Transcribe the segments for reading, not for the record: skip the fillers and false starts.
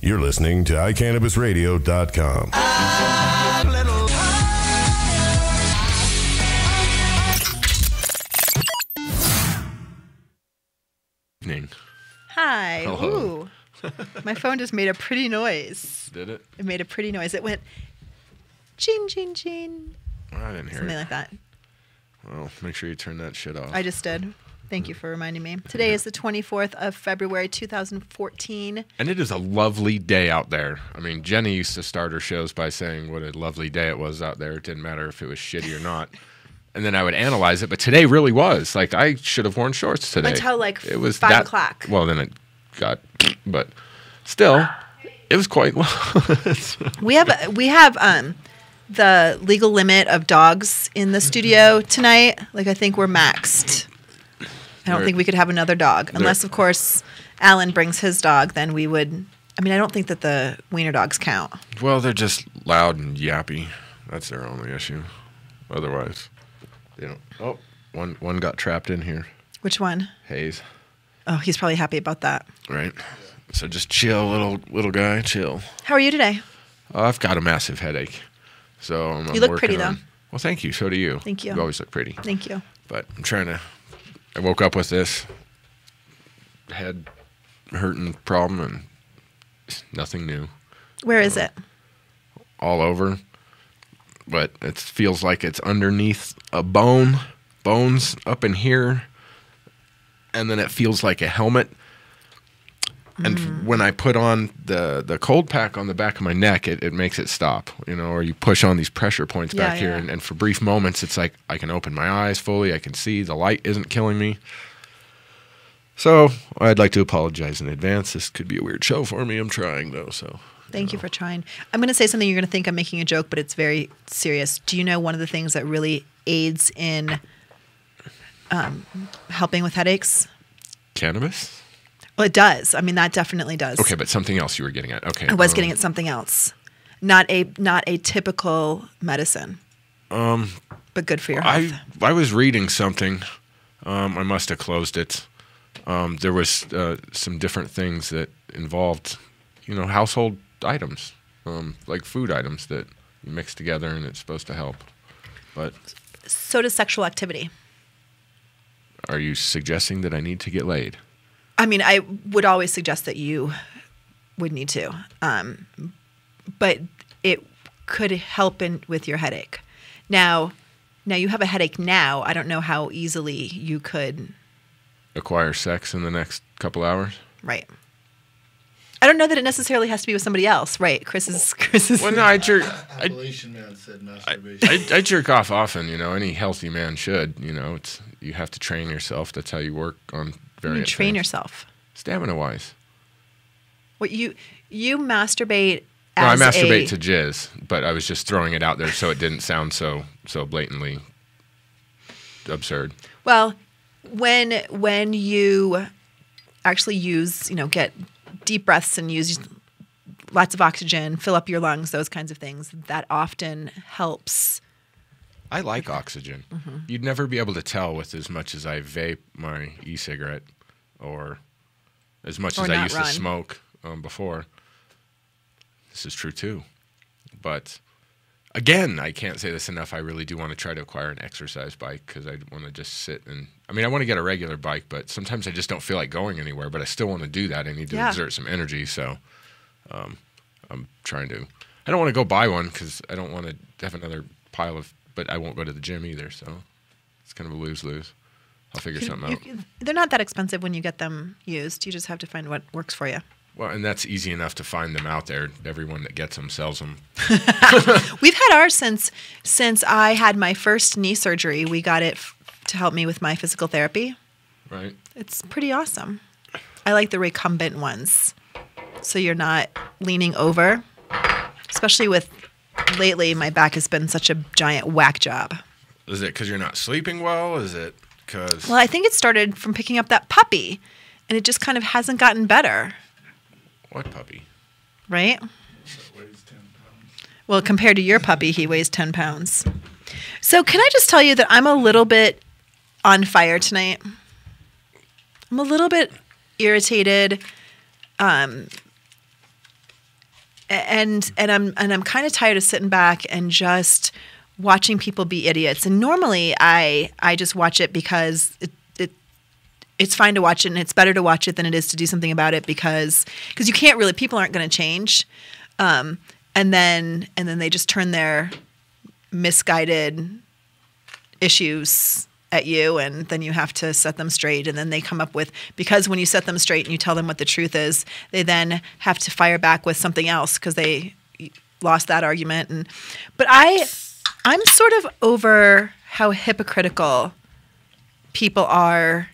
You're listening to iCannabisRadio.com. Hi. Hello. Ooh. My phone just made a pretty noise. Did it? It made a pretty noise. It went ching, ching, ching. I didn't hear Something it. like that. Well, make sure you turn that shit off. I just did. Thank you for reminding me. Today is the 24th of February, 2014. And it is a lovely day out there. I mean, Jenny used to start her shows by saying what a lovely day it was out there. It didn't matter if it was shitty or not. And then I would analyze it, but today really was. Like, I should have worn shorts today. Until like it was 5 o'clock. Well, then it got, but still, it was quite well. We have the legal limit of dogs in the studio tonight. Like, I think we're maxed. I don't think we could have another dog. Unless, of course, Alan brings his dog, then we would. I mean, I don't think that the wiener dogs count. Well, they're just loud and yappy. That's their only issue. Otherwise, they don't. Oh, one got trapped in here. Which one? Hayes. Oh, he's probably happy about that. Right. So just chill, little guy, chill. How are you today? I've got a massive headache. So I'm You look working pretty, though. Well, thank you. So do you. Thank you. You always look pretty. Thank you. But I'm trying to. I woke up with this head hurting problem and nothing new. Where is it? All over. But it feels like it's underneath a bones up in here. And then it feels like a helmet. And when I put on the cold pack on the back of my neck, it makes it stop, or you push on these pressure points back here. And for brief moments, it's like I can open my eyes fully. I can see the light isn't killing me. So I'd like to apologize in advance. This could be a weird show for me. I'm trying, though. So Thank you for trying. I'm going to say something you're going to think I'm making a joke, but it's very serious. Do you know one of the things that really aids in helping with headaches? Cannabis? Well, it does. I mean, that definitely does. Okay, but something else you were getting at. Okay. I was getting at something else. Not a typical medicine. But good for your health. I was reading something. I must have closed it. There was some different things that involved, household items, like food items that you mix together and it's supposed to help. But so does sexual activity. Are you suggesting that I need to get laid? I mean, I would always suggest that you would need to, but it could help with your headache. Now you have a headache now. I don't know how easily you could acquire sex in the next couple hours. Right. I don't know that it necessarily has to be with somebody else. Right. Chris is. Well, no, I jerk. Appalachian man said masturbation. I jerk off often. Any healthy man should. You have to train yourself. That's how you work on. You train yourself. Stamina-wise. What you masturbate No, I as masturbate to jizz, but I was just throwing it out there so it didn't sound so blatantly absurd. Well, when you actually use, get deep breaths and use lots of oxygen, fill up your lungs, those kinds of things, that often helps. I like oxygen. Mm-hmm. You'd never be able to tell with as much as I vape my e-cigarette or as much as I used to smoke before. This is true, too. But, again, I can't say this enough. I really do want to try to acquire an exercise bike because I want to just sit and... I mean, I want to get a regular bike, but sometimes I just don't feel like going anywhere. But I still want to do that. I need to exert some energy, so I'm trying to... I don't want to go buy one because I don't want to have another pile of... But I won't go to the gym either, so it's kind of a lose-lose. I'll figure something out. They're not that expensive when you get them used. You just have to find what works for you. Well, and that's easy enough to find them out there. Everyone that gets them sells them. We've had ours since I had my first knee surgery. We got it to help me with my physical therapy. Right. It's pretty awesome. I like the recumbent ones, so you're not leaning over, especially with... Lately, my back has been such a giant whack job. Is it because you're not sleeping well? Is it because... Well, I think it started from picking up that puppy, and it just kind of hasn't gotten better. What puppy? Right? That weighs 10 pounds. Well, compared to your puppy, he weighs 10 pounds. So can I just tell you that I'm a little bit on fire tonight? I'm a little bit irritated. and I'm kind of tired of sitting back and just watching people be idiots. And normally I just watch it because it's fine to watch it, and it's better to watch it than it is to do something about it because you can't really, people aren't going to change. And then they just turn their misguided issues at you, and then you have to set them straight. And then they come up with, because when you set them straight and you tell them what the truth is, they then have to fire back with something else because they lost that argument. But I'm sort of over how hypocritical people are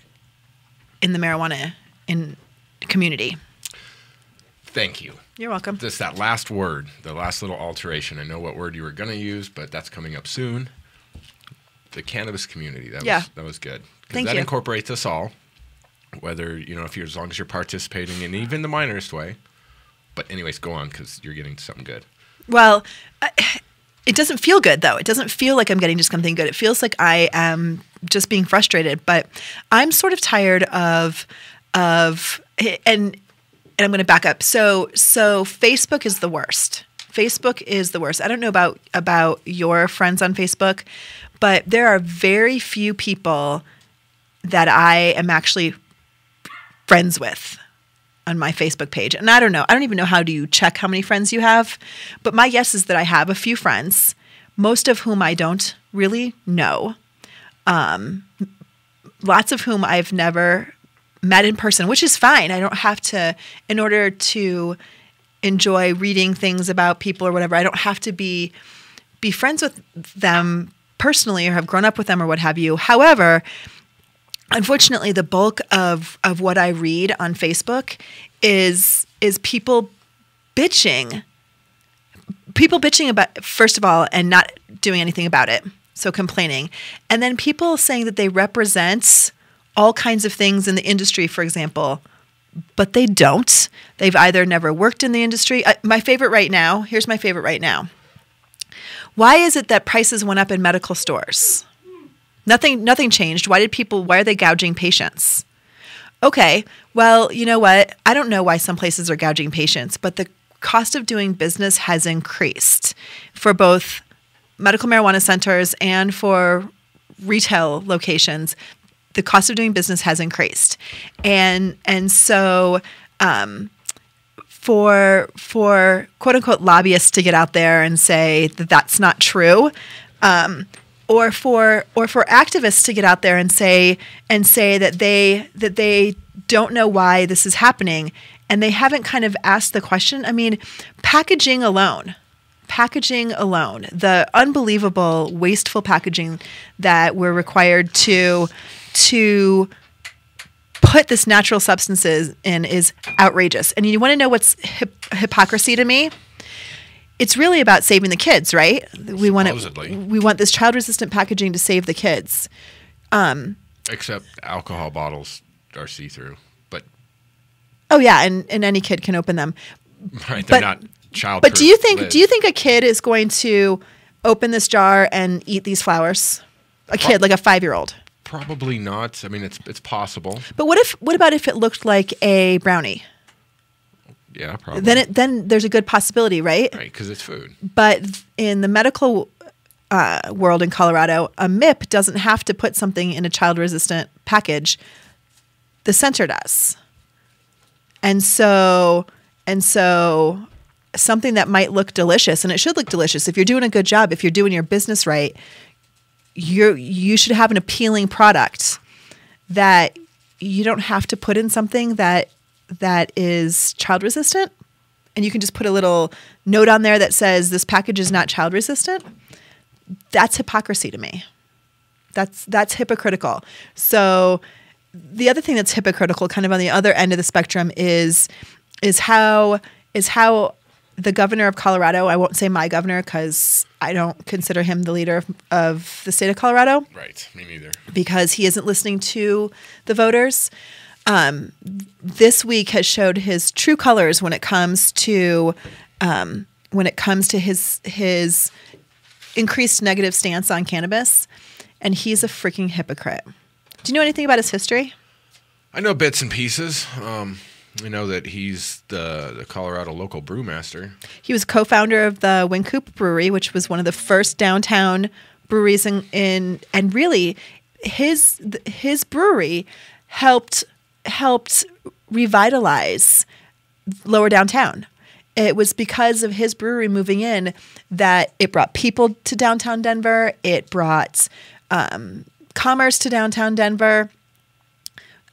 in the marijuana community. Thank you. You're welcome. Just that last word, the last little alteration. I know what word you were going to use, but that's coming up soon. The cannabis community. That was good. Thank that you. Incorporates us all, whether, if you're, as long as you're participating in even the minorest way. But anyways, go on, because you're getting something good. Well, it doesn't feel good, though. It doesn't feel like I'm getting to something good. It feels like I am just being frustrated. But I'm sort of tired of and I'm going to back up. So Facebook is the worst. Facebook is the worst. I don't know about your friends on Facebook, but there are very few people that I am actually friends with on my Facebook page. And I don't know. I don't even know how do you check how many friends you have. But my guess is that I have a few friends, most of whom I don't really know. Lots of whom I've never met in person, which is fine. I don't have to, in order to enjoy reading things about people or whatever, I don't have to be friends with them personally or have grown up with them or what have you. However, unfortunately, the bulk of what I read on Facebook is people bitching. People bitching about, first of all, and not doing anything about it. So complaining. And then people saying that they represent all kinds of things in the industry, for example, but they don't. They've either never worked in the industry. Here's my favorite right now. Why is it that prices went up in medical stores? Nothing changed. Why are they gouging patients? Okay, well, you know what? I don't know why some places are gouging patients, but the cost of doing business has increased for both medical marijuana centers and for retail locations. The cost of doing business has increased. And so for quote unquote lobbyists to get out there and say that that's not true, or for activists to get out there and say that they don't know why this is happening, and they haven't kind of asked the question. I mean, packaging alone, the unbelievable wasteful packaging that we're required to put this natural substances in is outrageous. And you want to know what's hypocrisy to me? It's really about saving the kids, right? We want this child-resistant packaging to save the kids. Except alcohol bottles are see-through, but oh yeah, and any kid can open them. Right, they're not child-proof. But do you think a kid is going to open this jar and eat these flowers? A kid, like a 5-year-old? Probably not. I mean, it's possible. But what about if it looked like a brownie? Yeah, probably. Then there's a good possibility, right? Right, because it's food. But in the medical world in Colorado, a MIP doesn't have to put something in a child-resistant package. The center does. And so something that might look delicious, and it should look delicious. If you're doing a good job, if you're doing your business right, you should have an appealing product that you don't have to put in something that is child resistant, and you can just put a little note on there that says this package is not child resistant. That's hypocrisy to me. That's hypocritical. So the other thing that's hypocritical, kind of on the other end of the spectrum, is how the governor of Colorado, I won't say my governor because I don't consider him the leader of the state of Colorado. Right, me neither. Because he isn't listening to the voters. This week has showed his true colors when it comes to his increased negative stance on cannabis, and he's a freaking hypocrite. Do you know anything about his history? I know bits and pieces. We know that he's the Colorado local brewmaster. He was co-founder of the Wynkoop Brewery, which was one of the first downtown breweries in and really his brewery helped revitalize lower downtown. It was because of his brewery moving in that it brought people to downtown Denver. It brought commerce to downtown Denver.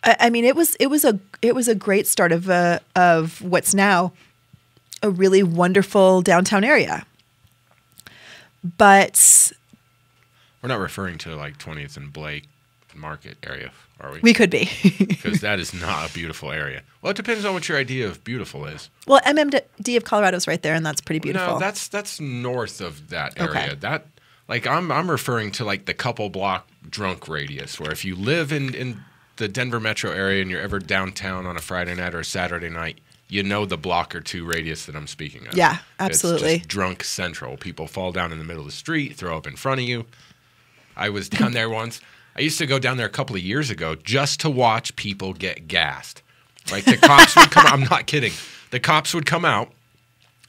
I mean, it was a great start of what's now a really wonderful downtown area. But we're not referring to like 20th and Blake Market area, are we? We could be. Because that is not a beautiful area. Well, it depends on what your idea of beautiful is. Well, MMD of Colorado is right there, and that's pretty beautiful. No, that's north of that area. Okay. That like I'm referring to like the couple block drunk radius, where if you live in the Denver metro area and you're ever downtown on a Friday night or a Saturday night, you know the block or two radius that I'm speaking of. Yeah, absolutely. It's just drunk central. People fall down in the middle of the street, throw up in front of you. I was down there once. I used to go down there a couple of years ago just to watch people get gassed. Like the cops would come out. I'm not kidding. The cops would come out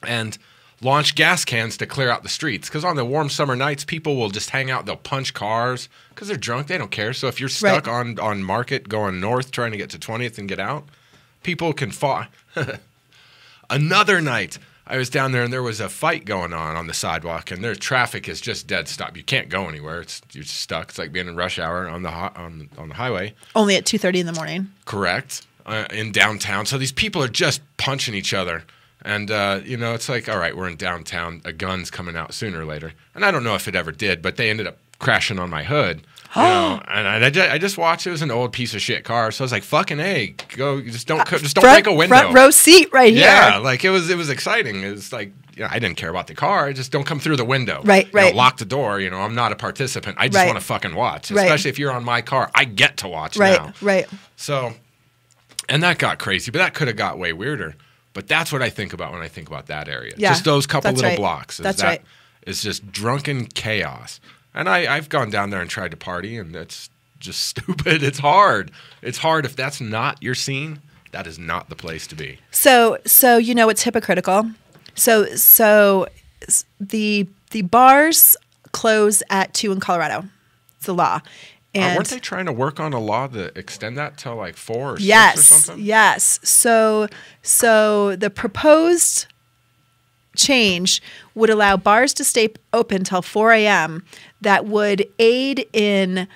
and launch gas cans to clear out the streets. Because on the warm summer nights, people will just hang out. They'll punch cars because they're drunk. They don't care. So if you're stuck on Market going north trying to get to 20th and get out, people can fall. Another night, I was down there and there was a fight going on the sidewalk, and their traffic is just dead stop. You can't go anywhere. You're just stuck. It's like being in rush hour on the highway. Only at 2:30 in the morning. Correct. In downtown. So these people are just punching each other. And, it's like, all right, we're in downtown. A gun's coming out sooner or later. And I don't know if it ever did, but they ended up crashing on my hood. And I just watched. It was an old piece of shit car. So I was like, fucking A, go, just don't break a window. Front row seat right here. Yeah, like it was exciting. It was like, I didn't care about the car. I just don't come through the window. Right. Lock the door. I'm not a participant. I just want to fucking watch. Especially if you're on my car. I get to watch now. Right. So, and that got crazy, but that could have got way weirder. But that's what I think about when I think about that area. Yeah, just those couple little blocks. That's It's just drunken chaos. And I've gone down there and tried to party, and it's just stupid. It's hard. It's hard. If that's not your scene, that is not the place to be. So it's hypocritical. So the bars close at 2 in Colorado. It's the law. And weren't they trying to work on a law to extend that till like 4 or 6 or something? Yes. So the proposed change would allow bars to stay open till 4 a.m. That would aid in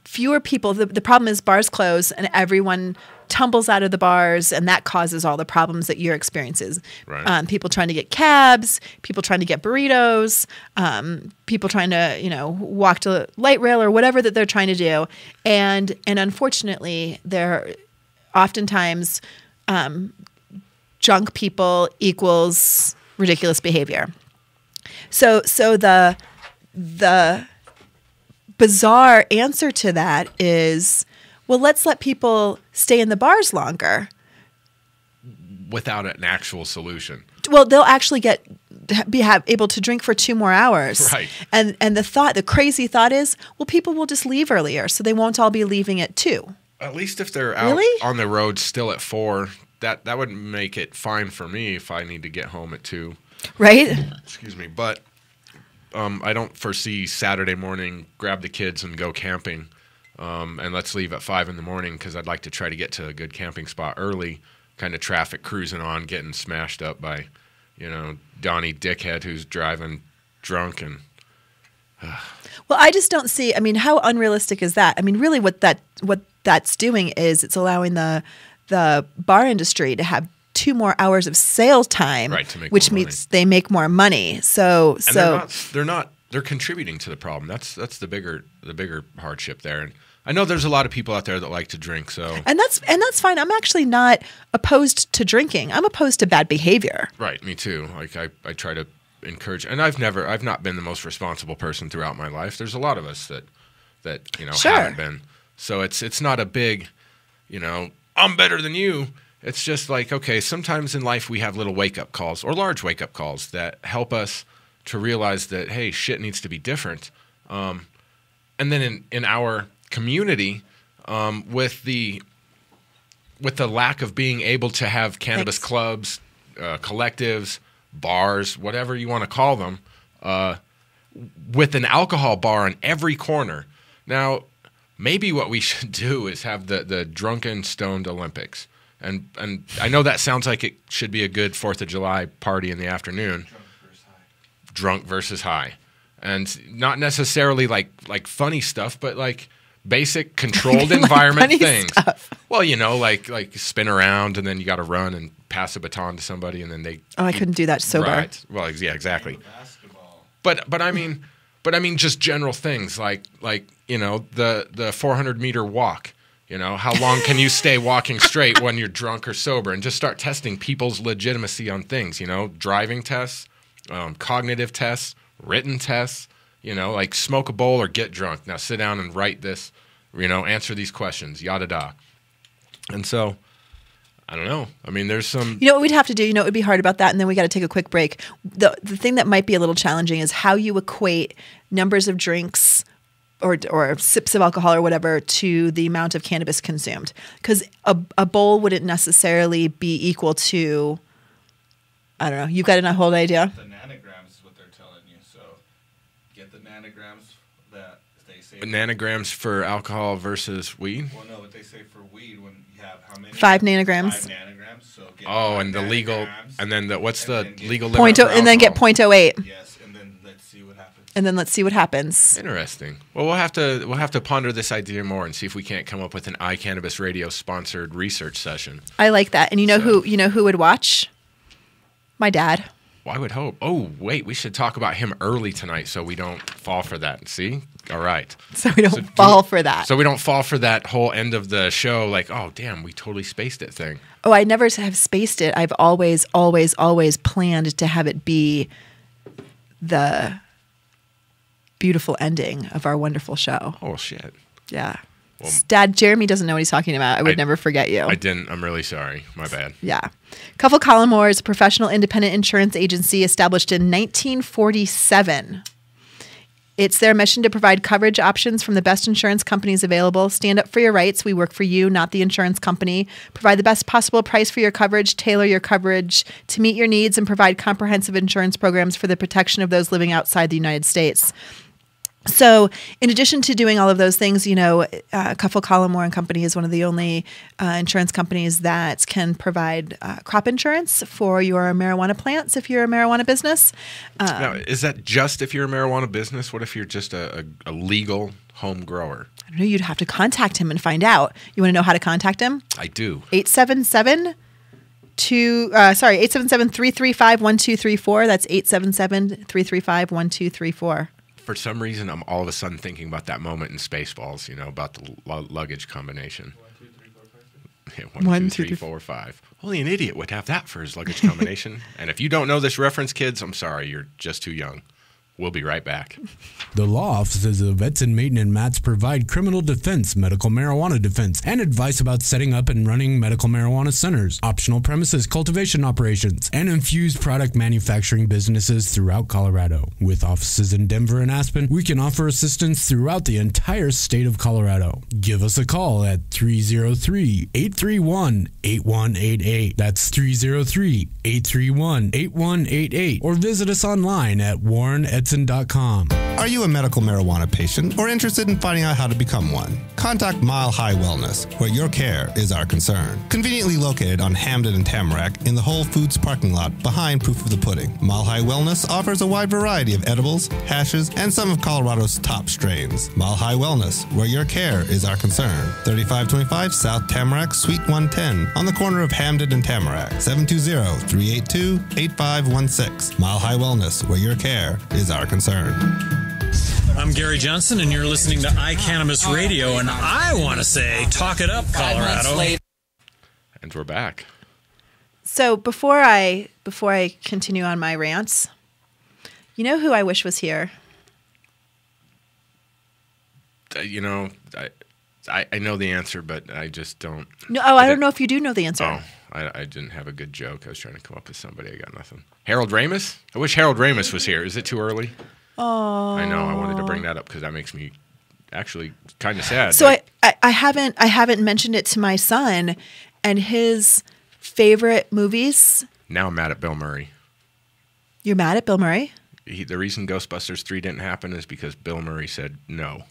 fewer people. The problem is bars close and everyone tumbles out of the bars, and that causes all the problems that you're experiencing. Right. People trying to get cabs, people trying to get burritos, people trying to walk to light rail or whatever that they're trying to do, and unfortunately, there oftentimes drunk people equals ridiculous behavior. So the bizarre answer to that is, well, let's let people stay in the bars longer. Without an actual solution. Well, they'll actually be able to drink for 2 more hours. Right. And the crazy thought is, well, people will just leave earlier, so they won't all be leaving at 2. At least if they're out on the road still at 4, that would make it fine for me if I need to get home at 2. Right? Excuse me. But I don't foresee Saturday morning, grab the kids and go camping. And let's leave at 5 in the morning because I'd like to try to get to a good camping spot early, kind of traffic cruising on, getting smashed up by, Donnie Dickhead who's driving drunk and. Well, I just don't see. I mean, how unrealistic is that? I mean, really, what that's doing is it's allowing the bar industry to have 2 more hours of sales time, right, to make which more means they make more money. So they're contributing to the problem. That's the bigger hardship there. And I know there's a lot of people out there that like to drink. So and that's fine. I'm actually not opposed to drinking. I'm opposed to bad behavior. Right, me too. Like I try to encourage, and I've not been the most responsible person throughout my life. There's a lot of us that Sure. haven't been. So it's not a big, I'm better than you. It's just like, okay, sometimes in life we have little wake-up calls or large wake-up calls that help us to realize that, hey, shit needs to be different. And then in our community, with the with the lack of being able to have cannabis clubs, collectives, bars, whatever you want to call them, with an alcohol bar on every corner. Now, maybe what we should do is have the Drunken Stoned Olympics. And I know that sounds like it should be a good 4th of July party in the afternoon. Drunk versus high. And not necessarily like funny stuff, but like basic controlled environment things. Stuff. Well, like spin around and then you got to run and pass a baton to somebody and then they. Oh, I couldn't do that sober. Right. Well, yeah, exactly. But I mean just general things like the 400-meter walk. How long can you stay walking straight when you're drunk or sober, and just start testing people's legitimacy on things. Driving tests, cognitive tests, written tests. Like smoke a bowl or get drunk. Now sit down and write this. Answer these questions. Yada da. And so, I don't know. I mean, there's some. What we'd have to do. It would be hard about that, and then we got to take a quick break. The thing that might be a little challenging is how you equate numbers of drinks or sips of alcohol or whatever to the amount of cannabis consumed, because a bowl wouldn't necessarily be equal to. I don't know. You've got a whole idea. The nanograms is what they're telling you. So get the nanograms that they say. Nanograms for alcohol versus weed? Well, no, what they say for weed when you have how many? 5 nanograms. 5 nanograms. So get and the legal, and then what's the legal limit? Point and then get 0.08. Yes, and then let's see what happens. Interesting. Well, we'll have to ponder this idea more and see if we can't come up with an iCannabis Radio sponsored research session. I like that. And who would watch? My dad. Well, I would hope. Oh, wait, we should talk about him early tonight so we don't fall for that. See? All right. So we don't fall for that. So we don't fall for that whole end of the show like, oh, damn, we totally spaced it thing. Oh, I never have spaced it. I've always, always, always planned to have it be the beautiful ending of our wonderful show. Oh, shit. Yeah. Well, Dad, Jeremy doesn't know what he's talking about. I would never forget you. I didn't. I'm really sorry. My bad. Yeah. Cuffle Collmore is a professional independent insurance agency established in 1947. It's their mission to provide coverage options from the best insurance companies available. Stand up for your rights. We work for you, not the insurance company. Provide the best possible price for your coverage. Tailor your coverage to meet your needs and provide comprehensive insurance programs for the protection of those living outside the United States. So in addition to doing all of those things, Cuffle Collmore and Company is one of the only insurance companies that can provide crop insurance for your marijuana plants if you're a marijuana business. Now, is that just if you're a marijuana business? What if you're just a legal home grower? I don't know. You'd have to contact him and find out. You want to know how to contact him? I do. 877-335-1234. That's 877-335-1234. For some reason, I'm all of a sudden thinking about that moment in Spaceballs, about the luggage combination. 1, 2, 3, 4, 5. Only an idiot would have that for his luggage combination. And if you don't know this reference, kids, I'm sorry, you're just too young. We'll be right back. The law offices of Edson, Maton, and Matz provide criminal defense, medical marijuana defense, and advice about setting up and running medical marijuana centers, optional premises cultivation operations, and infused product manufacturing businesses throughout Colorado. With offices in Denver and Aspen, we can offer assistance throughout the entire state of Colorado. Give us a call at 303-831-8188. That's 303-831-8188. Or visit us online at warrenedson.com. Are you a medical marijuana patient or interested in finding out how to become one? Contact Mile High Wellness, where your care is our concern. Conveniently located on Hamden and Tamarack in the Whole Foods parking lot behind Proof of the Pudding. Mile High Wellness offers a wide variety of edibles, hashes, and some of Colorado's top strains. Mile High Wellness, where your care is our concern. 3525 South Tamarack, Suite 110, on the corner of Hamden and Tamarack. 720-382-8516. Mile High Wellness, where your care is our concern. I'm Gary Johnson, and you're listening to iCannabis Radio, and I want to say, talk it up, Colorado. And we're back. So before I continue on my rants, you know who I wish was here? I know the answer, but I just don't. No, I don't know if you do know the answer. Oh, I didn't have a good joke. I was trying to come up with somebody. I got nothing. Harold Ramis? I wish Harold Ramis was here. Is it too early? Oh, I know. I wanted to bring that up because that makes me actually kind of sad. So I haven't mentioned it to my son, his favorite movies. Now I'm mad at Bill Murray. You're mad at Bill Murray? The reason Ghostbusters 3 didn't happen is because Bill Murray said no.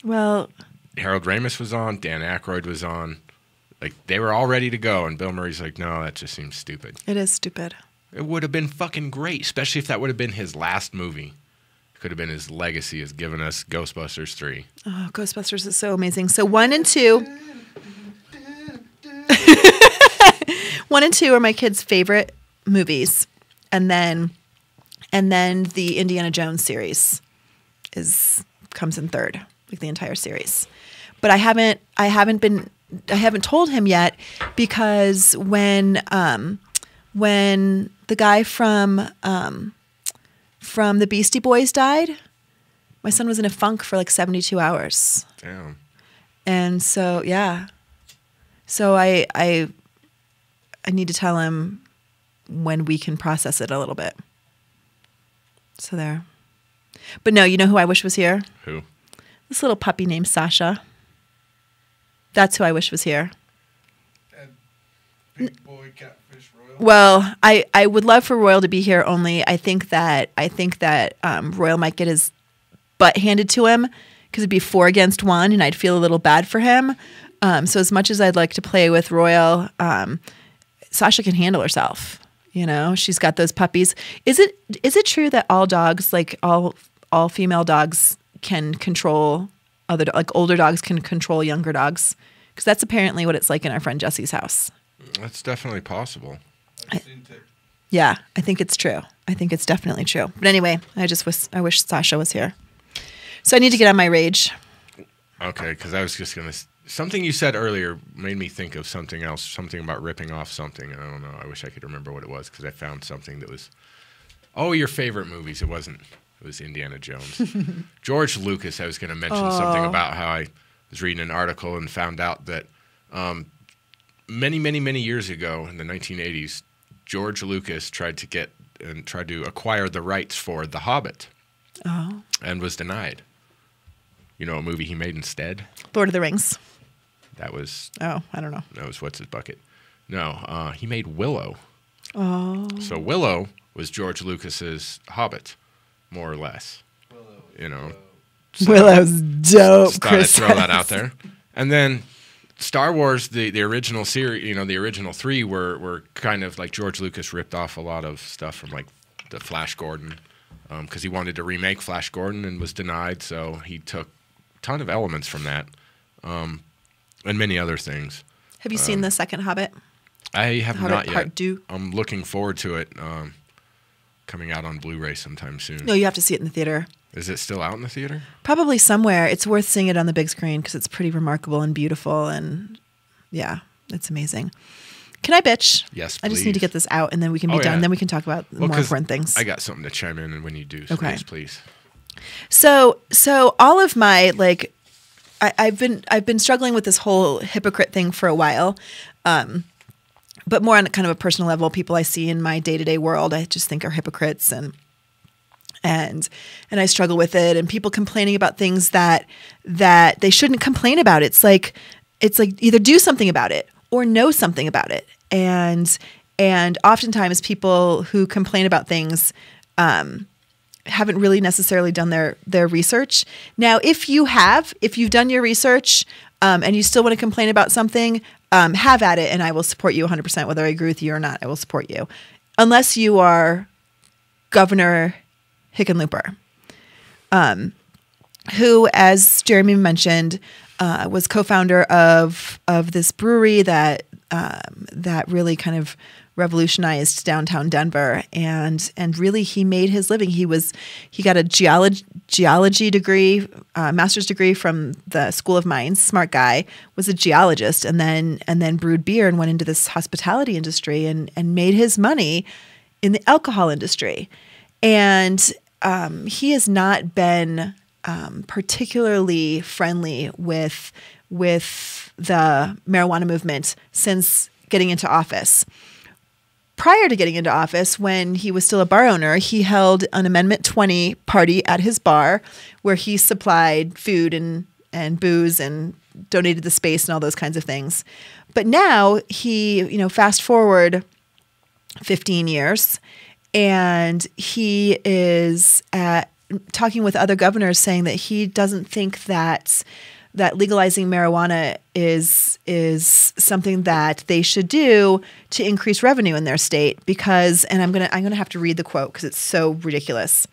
Well, Harold Ramis was on, Dan Aykroyd was on. Like, they were all ready to go, and Bill Murray's like, no, that just seems stupid. it is stupid. It would have been fucking great, especially if that would have been his last movie. It could have been his legacy as giving us Ghostbusters 3. Oh, Ghostbusters is so amazing. So 1 and 2. 1 and 2 are my kids' favorite movies. And then the Indiana Jones series comes in third, like the entire series. But I haven't told him yet because when the guy from the Beastie Boys died, my son was in a funk for like 72 hours. Damn. And so, yeah. So I need to tell him when we can process it a little bit. So there. But no, you know who I wish was here? Who? This little puppy named Sasha. That's who I wish was here. And Big Boy Catfish Royal. Well, I would love for Royal to be here. Only I think that Royal might get his butt handed to him because it'd be 4 against 1, and I'd feel a little bad for him. So as much as I'd like to play with Royal, Sasha can handle herself. You know, she's got those puppies. Is it true that all dogs, like all female dogs, can control like older dogs can control younger dogs? Because that's apparently what it's like in our friend Jesse's house. That's definitely possible. Yeah, I think it's true. I think it's definitely true. But anyway, I wish Sasha was here. So I need to get on my rage. Okay, because I was just going to... Something you said earlier made me think of something else, something about ripping off something, and I don't know. I wish I could remember what it was because I found something that was, your favorite movies. It wasn't. It was Indiana Jones. George Lucas, I was going to mention something about how I was reading an article and found out that many, many, many years ago in the 1980s, George Lucas tried to acquire the rights for The Hobbit and was denied. You know, a movie he made instead? Lord of the Rings. That was... Oh, I don't know. That was What's His Bucket. No, he made Willow. Oh. So Willow was George Lucas's Hobbit, more or less. Willow. You know. So Willow's dope, Chris. Throw that out there. And then Star Wars, the original series, you know, the original 3 were kind of like George Lucas ripped off a lot of stuff from like the Flash Gordon because he wanted to remake Flash Gordon and was denied. So he took a ton of elements from that. And many other things. Have you seen the second Hobbit? I have not yet. Part 2? I'm looking forward to it coming out on Blu-ray sometime soon. No, you have to see it in the theater. Is it still out in the theater? Probably somewhere. It's worth seeing it on the big screen because it's pretty remarkable and beautiful, and yeah, it's amazing. Can I bitch? Yes, I just please. need to get this out, and then we can be done. Yeah. Then we can talk about more important things. I got something to chime in when you do. So Okay. Please. So all of my like, I've been struggling with this whole hypocrite thing for a while, but more on kind of a personal level. People I see in my day-to-day world, I just think are hypocrites, and I struggle with it. And people complaining about things that they shouldn't complain about. It's like either do something about it or know something about it. And oftentimes people who complain about things haven't really necessarily done their research. Now, if you've done your research and you still want to complain about something, have at it, and I will support you 100%. Whether I agree with you or not, I will support you. Unless you are Governor Hickenlooper, who, as Jeremy mentioned, was co-founder of this brewery that really kind of revolutionized downtown Denver, and really he made his living. He got a geology degree, master's degree from the School of Mines. Smart guy, was a geologist, and then brewed beer and went into this hospitality industry and made his money in the alcohol industry. And he has not been particularly friendly with the marijuana movement since getting into office. Prior to getting into office, when he was still a bar owner, he held an Amendment 20 party at his bar where he supplied food and booze and donated the space and all those kinds of things. But now he, fast forward 15 years, and he is talking with other governors saying that he doesn't think that legalizing marijuana is something that they should do to increase revenue in their state because, and I'm gonna have to read the quote because it's so ridiculous.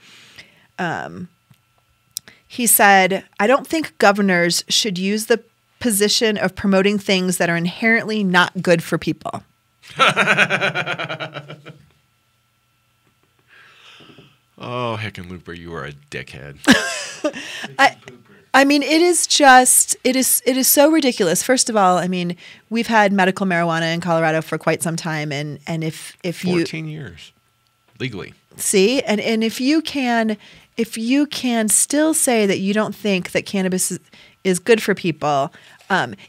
He said, "I don't think governors should use the position of promoting things that are inherently not good for people." Oh, Hickenlooper, you are a dickhead. I mean, it is so ridiculous. First of all, I mean, we've had medical marijuana in Colorado for quite some time, and if 14 years legally. See, and if you can still say that you don't think that cannabis is good for people,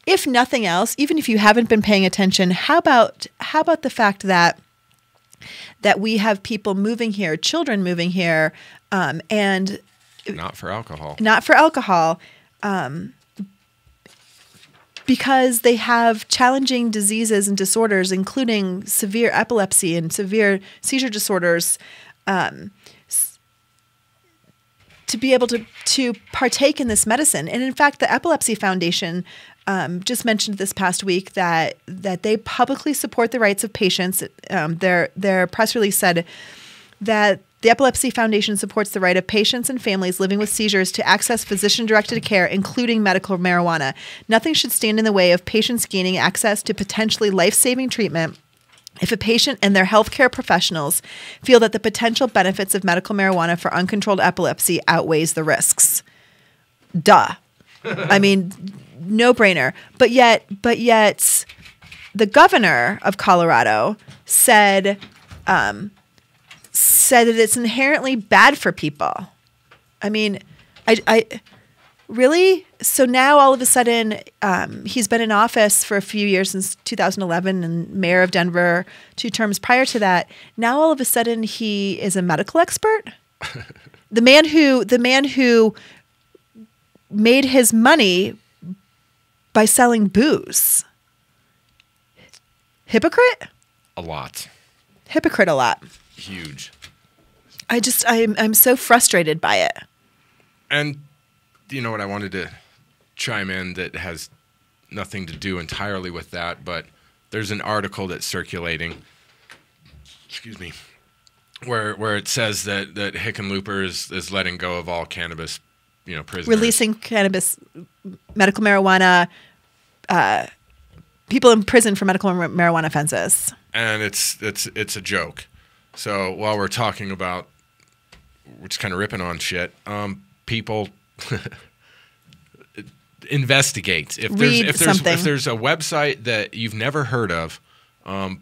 if nothing else, even if you haven't been paying attention, how about the fact that we have people moving here, children moving here, and not for alcohol, because they have challenging diseases and disorders, including severe epilepsy and severe seizure disorders, to be able to partake in this medicine. And in fact, the Epilepsy Foundation just mentioned this past week that they publicly support the rights of patients. Their press release said that the Epilepsy Foundation supports the right of patients and families living with seizures to access physician-directed care, including medical marijuana. Nothing should stand in the way of patients gaining access to potentially life-saving treatment if a patient and their healthcare professionals feel that the potential benefits of medical marijuana for uncontrolled epilepsy outweighs the risks. Duh. I mean, no-brainer. But yet, the governor of Colorado said that it's inherently bad for people. I mean, I really? So now all of a sudden, he's been in office for a few years since 2011 and mayor of Denver 2 terms prior to that. Now all of a sudden he is a medical expert. The man who made his money by selling booze. Hypocrite? A lot. Hypocrite a lot. Huge. I'm so frustrated by it. And you know what, I wanted to chime in that has nothing to do entirely with that, but there's an article that's circulating, excuse me, where it says that Hickenlooper is letting go of all cannabis, prisoners. Releasing cannabis, medical marijuana, people in prison for medical marijuana offenses. And it's a joke. So while we're talking about, we're just kind of ripping on shit, people investigate. If there's a website that you've never heard of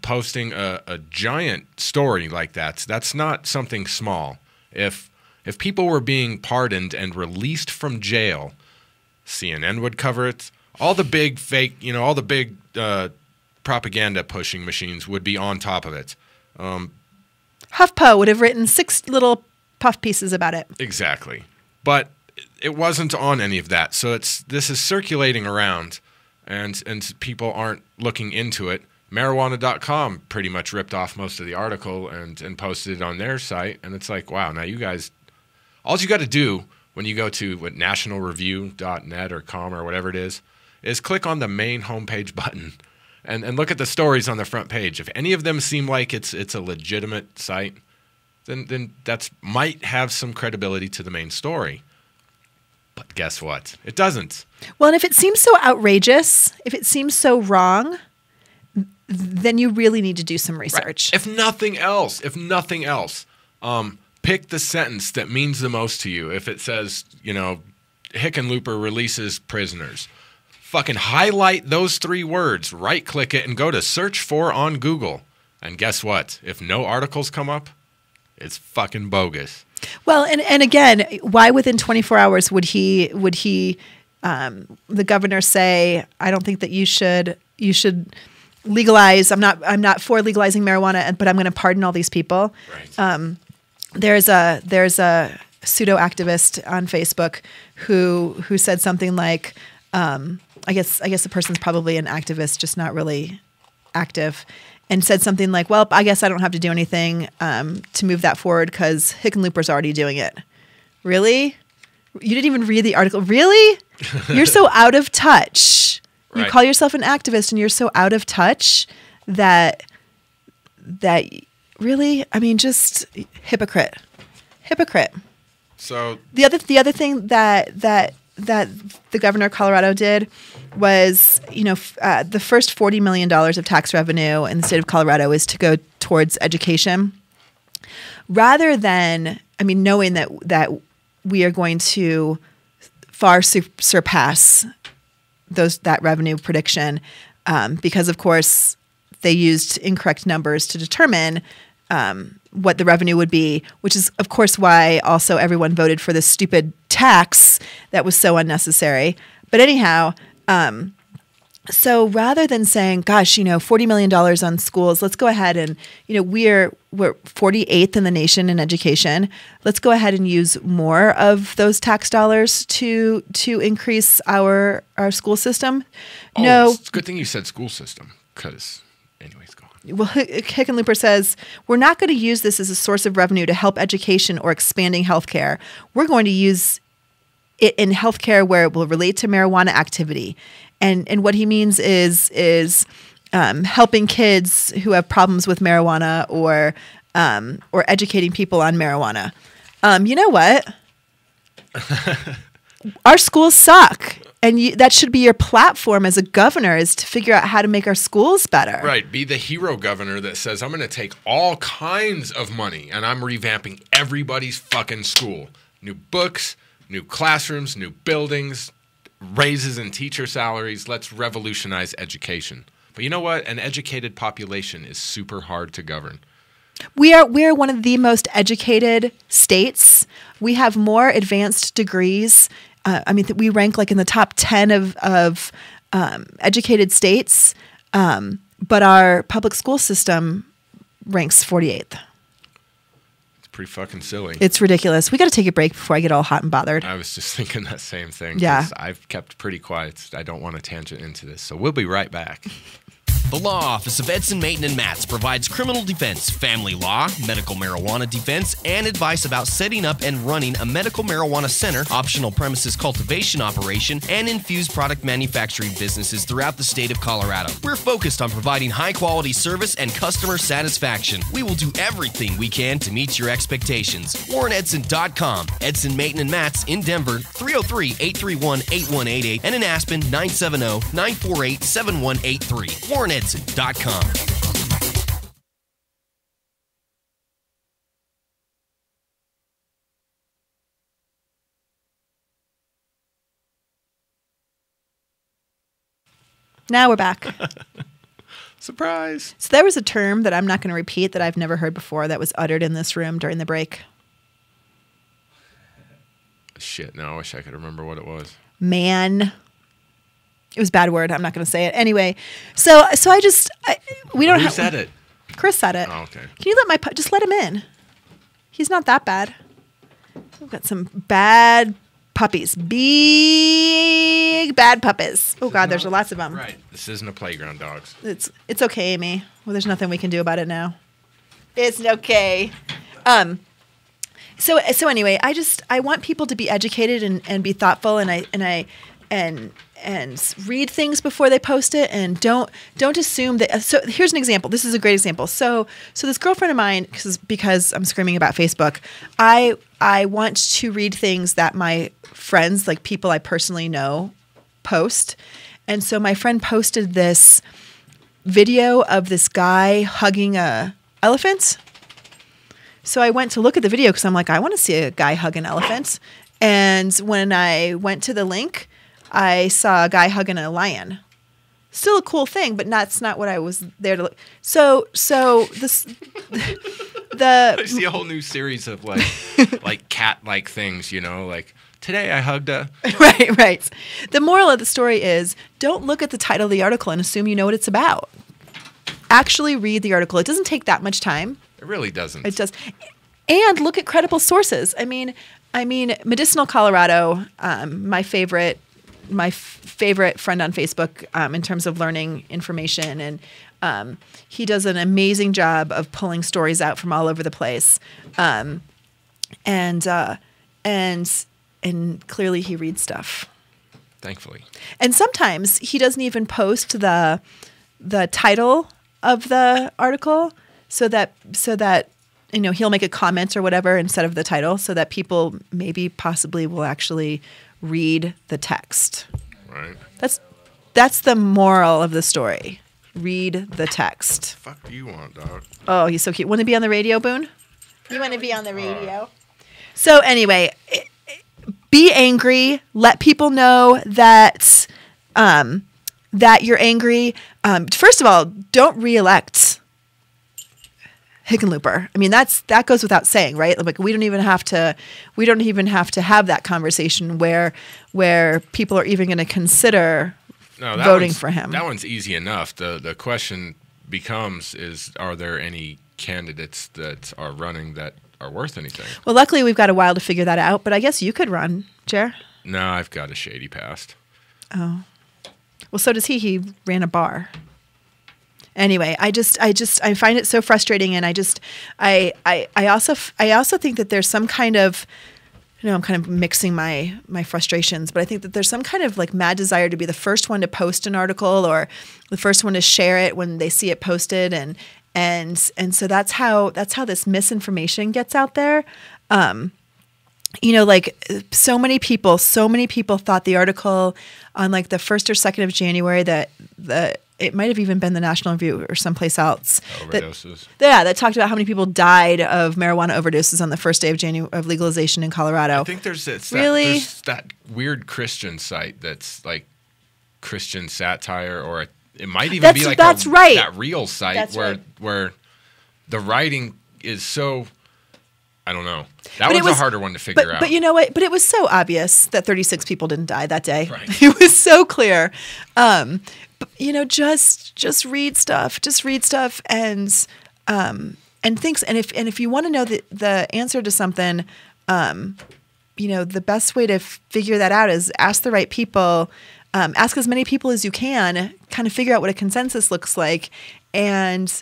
posting a giant story like that's not something small. If people were being pardoned and released from jail, CNN would cover it. All the big fake, all the big propaganda pushing machines would be on top of it. HuffPo would have written 6 little puff pieces about it. Exactly. But it wasn't on any of that. So this is circulating around, and people aren't looking into it. Marijuana.com pretty much ripped off most of the article and posted it on their site. And it's like, wow, now you guys, all you got to do when you go to nationalreview.net or com or whatever it is click on the main homepage button and look at the stories on the front page. If any of them seem like it's a legitimate site, then that's might have some credibility to the main story. But guess what? It doesn't. Well, and if it seems so outrageous, if it seems so wrong, then you really need to do some research. Right. If nothing else, pick the sentence that means the most to you. If it says, Hickenlooper releases prisoners, fucking highlight those 3 words, right-click it, and go to search for on Google. And guess what? If no articles come up, it's fucking bogus. Well, and again, why within 24 hours would the governor say, I don't think that you should legalize. I'm not for legalizing marijuana, but I'm going to pardon all these people. Right. There's a pseudo activist on Facebook who said something like, I guess the person's probably an activist, just not really active, and said something like, well, I guess I don't have to do anything to move that forward because Hickenlooper's already doing it. Really? You didn't even read the article. Really? You're so out of touch. You call yourself an activist and you're so out of touch that really, I mean, just hypocrite. So the other thing that the governor of Colorado did was, the first $40 million of tax revenue in the state of Colorado is to go towards education, rather than, knowing that we are going to far surpass that revenue prediction, because of course they used incorrect numbers to determine what the revenue would be, which is of course why also everyone voted for this stupid tax that was so unnecessary. But anyhow, so rather than saying, gosh, $40 million on schools, let's go ahead and, we're 48th in the nation in education. Let's go ahead and use more of those tax dollars to increase our school system. Oh, No, it's a good thing you said school system, because anyways, go on. Well, Hickenlooper says, we're not going to use this as a source of revenue to help education or expanding healthcare. We're going to use it in healthcare where it will relate to marijuana activity. And what he means is helping kids who have problems with marijuana or educating people on marijuana. You know what? Our schools suck. And that should be your platform as a governor, is to figure out how to make our schools better. Right. Be the hero governor that says, I'm going to take all kinds of money and I'm revamping everybody's fucking school. New books, new classrooms, new buildings, raises in teacher salaries. Let's revolutionize education. But you know what? An educated population is super hard to govern. We are one of the most educated states. We have more advanced degrees. We rank like in the top 10 of educated states, but our public school system ranks 48th. It's pretty fucking silly. It's ridiculous. We got to take a break before I get all hot and bothered. I was just thinking that same thing. Yeah. I've kept pretty quiet. I don't want to tangent into this. So we'll be right back. The Law Office of Edson, Mayton, and Matz provides criminal defense, family law, medical marijuana defense, and advice about setting up and running a medical marijuana center, optional premises cultivation operation, and infused product manufacturing businesses throughout the state of Colorado. We're focused on providing high-quality service and customer satisfaction. We will do everything we can to meet your expectations. WarrenEdson.com. Edson, Mayton, and Matz in Denver, 303-831-8188, and in Aspen, 970-948-7183. WarrenEdson.com. Now we're back. Surprise. So there was a term that I'm not going to repeat that I've never heard before that was uttered in this room during the break. Shit, no, I wish I could remember what it was. Man. It was a bad word. I'm not going to say it. Anyway, so we don't have. Who said it? Chris said it. Oh, okay. Can you just let him in? He's not that bad. We've got some bad puppies. Big bad puppies. Oh God, there's lots of them. Right. This isn't a playground, dogs. It's okay, Amy. Well, there's nothing we can do about it now. It's okay. So anyway, I want people to be educated and be thoughtful, and read things before they post it, and don't assume that. So here's an example. This is a great example. So this girlfriend of mine, because I'm screaming about Facebook, I want to read things that my friends, like people I personally know, post. And so my friend posted this video of this guy hugging a elephant. So I went to look at the video because I'm like, I want to see a guy hug an elephant. And when I went to the link, I saw a guy hugging a lion. Still a cool thing, but that's not what I was there to look. So this I see a whole new series of like cat-like things, like today I hugged a. Right. The moral of the story is, don't look at the title of the article and assume you know what it's about. Actually read the article. It doesn't take that much time. It really doesn't. It does. And look at credible sources. I mean, I mean, Medicinal Colorado, my favorite friend on Facebook in terms of learning information, and he does an amazing job of pulling stories out from all over the place, and clearly he reads stuff. Thankfully. And sometimes he doesn't even post the title of the article so that he'll make a comment or whatever instead of the title, so that people maybe possibly will actually read the text. Right. That's the moral of the story. Read the text. Fuck do you want, dog? Oh, he's so cute. Want to be on the radio, Boone? You want to be on the radio? So anyway, be angry. Let people know that that you're angry. First of all, don't reelect Hickenlooper. I mean, that goes without saying, right? Like we don't even have to have that conversation where people are even going to consider voting for him. That one's easy enough. The question becomes are there any candidates that are running that are worth anything? Well, luckily we've got a while to figure that out, but I guess you could run, Jer. No, I've got a shady past. Oh. Well, so does he. He ran a bar. Anyway, I find it so frustrating, and I also think that there's some kind of, I'm kind of mixing my frustrations, but I think that there's some kind of like mad desire to be the first one to post an article or the first one to share it when they see it posted, and so that's how this misinformation gets out there. Like so many people thought the article on like the 1st or 2nd of January that it might have even been the National Review or someplace else. Overdoses. That talked about how many people died of marijuana overdoses on the first day of legalization in Colorado. I think there's that weird Christian site that's like Christian satire, or it might even be like that real site where the writing is so. I don't know. That was a harder one to figure out. But you know what? But it was so obvious that 36 people didn't die that day. Right. It was so clear. But, just read stuff. Just read stuff and things. And if you want to know the answer to something, the best way to figure that out is ask the right people. Ask as many people as you can. Kind of figure out what a consensus looks like, and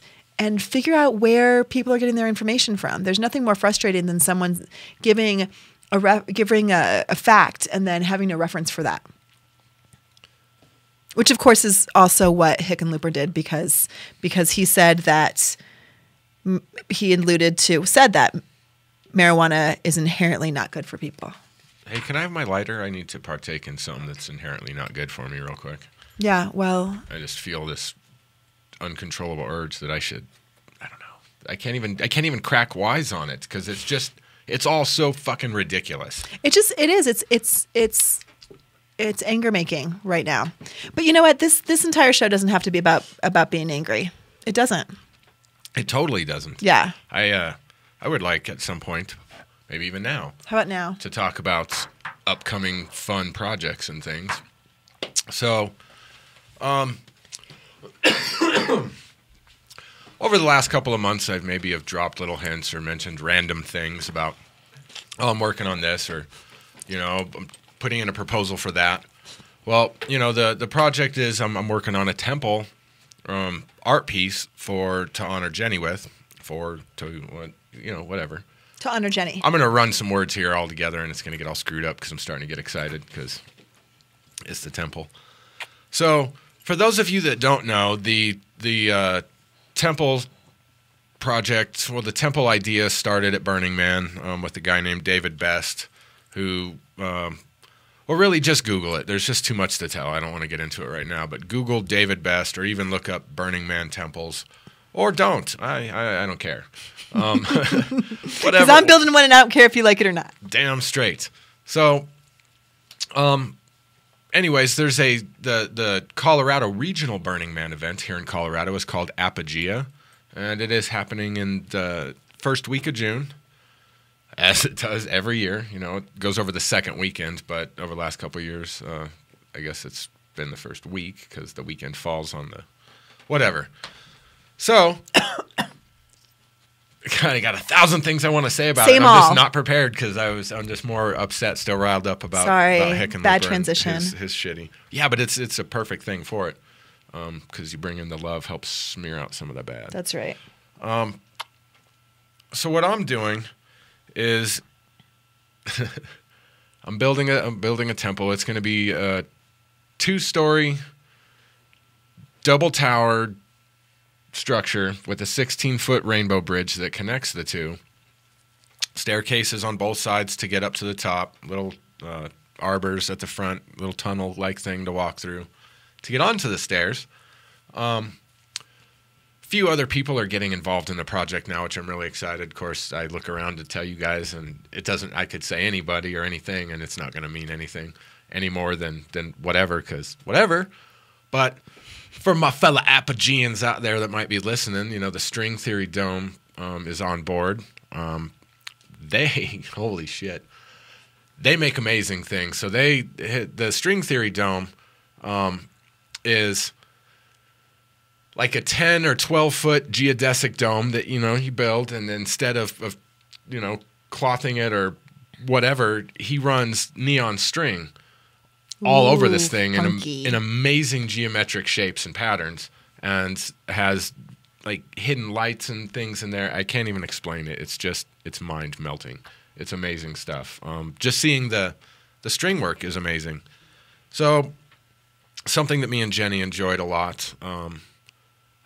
figure out where people are getting their information from. There's nothing more frustrating than someone giving a fact and then having no reference for that. Which, of course, is also what Hickenlooper did because he said that said that marijuana is inherently not good for people. Hey, can I have my lighter? I need to partake in something that's inherently not good for me real quick. Yeah, well. I just feel this uncontrollable urge that I don't know. I can't even crack wise on it because it's all so fucking ridiculous. It is. It's anger making right now. But you know what? This entire show doesn't have to be about being angry. It doesn't. It totally doesn't. Yeah. I would like at some point, maybe even now. How about now? To talk about upcoming fun projects and things. So, over the last couple of months, I've maybe dropped little hints or mentioned random things about, I'm working on this, or, I'm putting in a proposal for that. Well, the project is I'm working on a temple art piece to honor Jenny with, whatever. To honor Jenny. I'm going to run some words here all together, and it's going to get all screwed up because I'm starting to get excited because it's the temple. So, for those of you that don't know, the temple project, the temple idea started at Burning Man with a guy named David Best, who, really just Google it. There's just too much to tell. I don't want to get into it right now, but Google David Best or even look up Burning Man temples. Or don't. I don't care. Whatever. Because I'm building one and I don't care if you like it or not. Damn straight. So, anyways, there's the Colorado Regional Burning Man event here in Colorado is called Apogea, and it is happening in the first week of June, as it does every year. It goes over the second weekend, but over the last couple of years, I guess it's been the first week because the weekend falls on the whatever. So, God, I got 1,000 things I want to say about Same it. I'm just all. not prepared because I'm just more upset, still riled up about Sorry, Hickenlooper bad and transition. His shitty. Yeah, but it's a perfect thing for it because you bring in the love, helps smear out some of the bad. That's right. So what I'm doing is I'm building a temple. It's going to be a 2-story, double-towered structure with a 16-foot rainbow bridge that connects the two. Staircases on both sides to get up to the top. Little arbors at the front. Little tunnel-like thing to walk through to get onto the stairs. Few other people are getting involved in the project now, which I'm really excited. Of course, I look around to tell you guys, and it doesn't. I could say anybody or anything, and it's not going to mean anything any more than whatever, because whatever. But for my fellow Apogeans out there that might be listening, you know, the String Theory Dome is on board. They holy shit, they make amazing things. So the String Theory Dome is like a 10 or 12 foot geodesic dome that, you know, he built, and instead of you know, clothing it or whatever, he runs neon string all over this thing in amazing geometric shapes and patterns, and has like hidden lights and things in there. I can't even explain it. It's mind melting. It's amazing stuff. Just seeing the string work is amazing. So something that me and Jenny enjoyed a lot.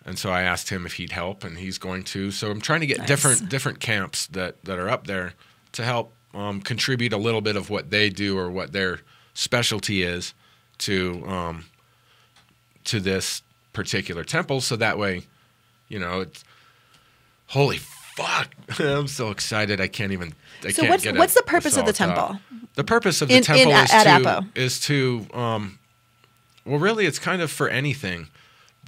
And so I asked him if he'd help, and he's going to. So I'm trying to get different camps that are up there to help contribute a little bit of what they do or what their specialty is to this particular temple. So that way, you know, it's holy fuck! I'm so excited. I can't even. What's the purpose of the temple? The purpose of the temple is to well, really, it's kind of for anything.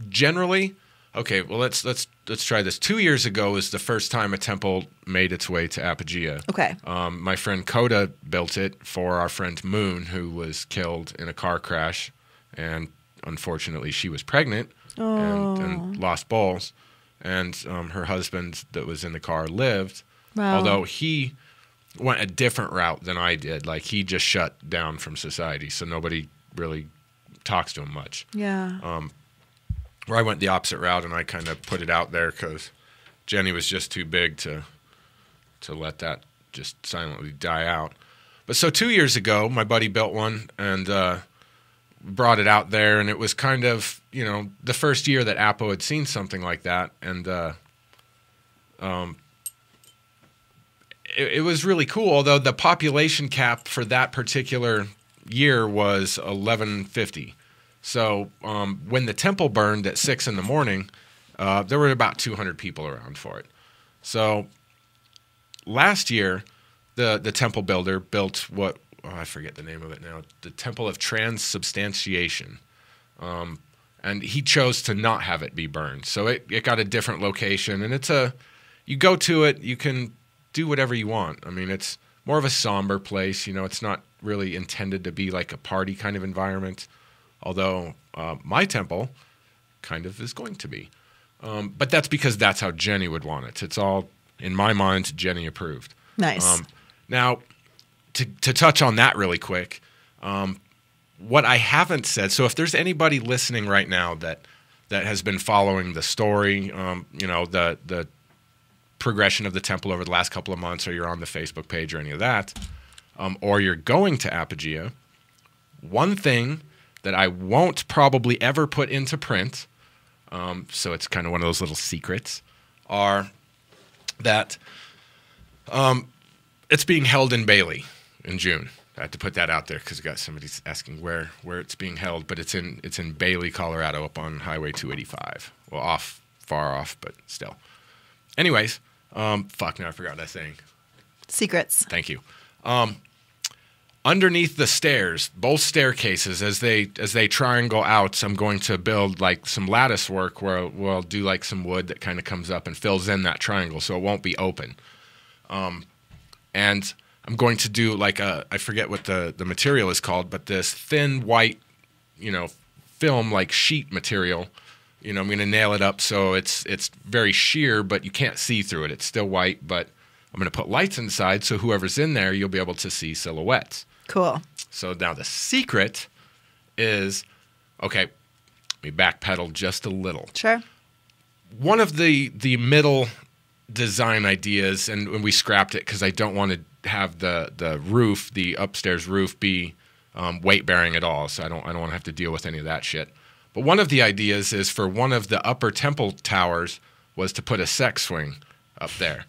Generally. Okay, well, let's try this. 2 years ago was the first time a temple made its way to Apogea. Okay. My friend Coda built it for our friend Moon, who was killed in a car crash, and unfortunately she was pregnant and lost balls, and her husband that was in the car lived, although he went a different route than I did. Like, he just shut down from society, so nobody really talks to him much. Yeah. Where I went the opposite route, and I kind of put it out there because Jenny was just too big to let that just silently die out. But so 2 years ago, my buddy built one and brought it out there, and it was kind of, you know, the first year that Apo had seen something like that, and it was really cool, although the population cap for that particular year was 1150. So when the temple burned at 6 in the morning, there were about 200 people around for it. So last year, the temple builder built I forget the name of it now, the Temple of Transubstantiation. And he chose to not have it be burned. So it got a different location. And you go to it, you can do whatever you want. I mean, it's more of a somber place. You know, it's not really intended to be like a party kind of environment. Although my temple kind of is going to be. But that's because that's how Jenny would want it. It's all, in my mind, Jenny approved. Nice. Now, to touch on that really quick, what I haven't said, so if there's anybody listening right now that has been following the story, you know, the progression of the temple over the last couple of months, or you're on the Facebook page or any of that, or you're going to Apogea, one thing that I won't probably ever put into print, so it's kind of one of those little secrets, are that it's being held in Bailey in June. I had to put that out there because somebody's asking where it's being held, but it's in Bailey, Colorado, up on Highway 285. Well, far off, but still. Anyways, fuck, now I forgot what I was saying. Secrets. Thank you. Underneath the stairs, both staircases, as they triangle out, I'm going to build like some lattice work where we'll do like some wood that kind of comes up and fills in that triangle, so it won't be open. And I'm going to do like I forget what the material is called, but this thin white, you know, film like sheet material, You know, I'm going to nail it up so it's very sheer, but you can't see through it. It's still white, but I'm going to put lights inside so whoever's in there, you'll be able to see silhouettes. Cool. So now the secret is, okay, let me backpedal just a little. Sure. One of the middle design ideas, and we scrapped it because I don't want to have the roof, the upstairs roof, be weight bearing at all. So I don't want to have to deal with any of that shit. But one of the ideas is for one of the upper temple towers was to put a sex swing up there.